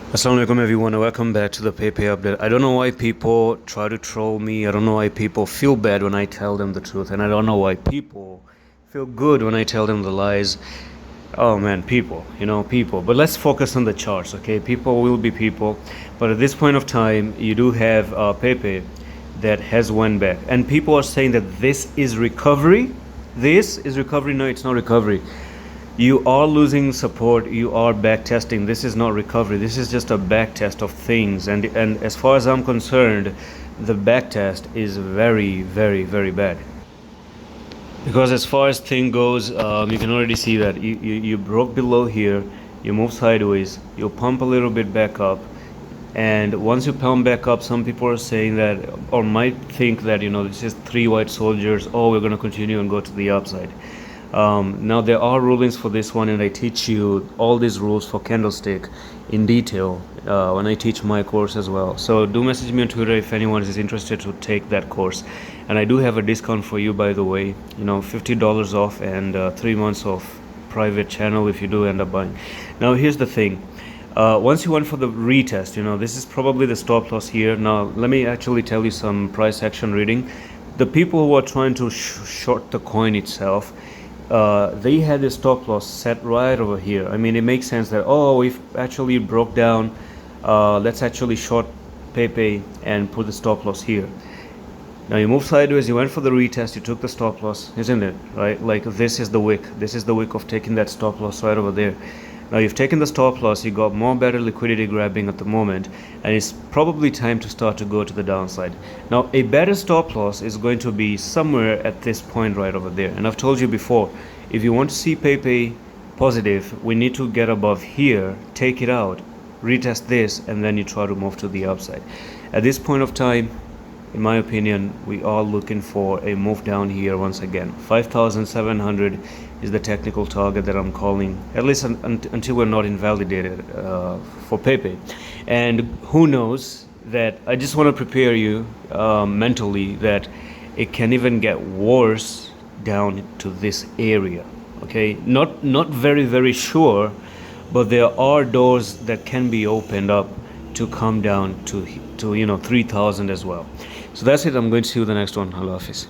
Assalamu alaikum everyone and welcome back to the Pepe update. I don't know why people try to troll me. I don't know why people feel bad when I tell them the truth, and I don't know why people feel good when I tell them the lies. Oh man, people, people. But let's focus on the charts, okay? People will be people, but at this point of time, you do have Pepe that has went back, and people are saying that this is recovery. This is recovery. No, it's not recovery. You are losing support, you are back testing. This is not recovery, this is just a back test of things, and as far as I'm concerned, the back test is very bad, because as far as thing goes, you can already see that you broke below here, you move sideways, you pump a little bit back up, and once you pump back up, some people are saying that, or might think that, this is three white soldiers, oh, we're going to continue and go to the upside. Now there are rulings for this one, and I teach you all these rules for candlestick in detail when I teach my course as well. So do message me on Twitter if anyone is interested to take that course, and I do have a discount for you, by the way, $50 off and 3 months of private channel if you do end up buying. Now here's the thing, once you went for the retest, this is probably the stop loss here. Now let me actually tell you some price action reading. The people who are trying to short the coin itself, they had a stop loss set right over here. I mean, it makes sense that, oh, we've actually broke down, let's actually short Pepe and put the stop loss here. Now you move sideways, you went for the retest, you took the stop loss, isn't it? Right? Like this is the wick of taking that stop loss right over there. Now you've taken the stop loss, you got more better liquidity grabbing at the moment, and it's probably time to start to go to the downside. Now a better stop loss is going to be somewhere at this point right over there, and I've told you before, if you want to see Pepe positive, we need to get above here, take it out, retest this, and then you try to move to the upside. At this point of time, in my opinion, we are looking for a move down here once again. 5,700 is the technical target that I'm calling, at least until we're not invalidated for Pepe. And who knows, that I just want to prepare you mentally that it can even get worse down to this area. Okay, not very sure, but there are doors that can be opened up to come down to 3,000 as well. So that's it. I'm going to see you the next one. Allah Hafiz.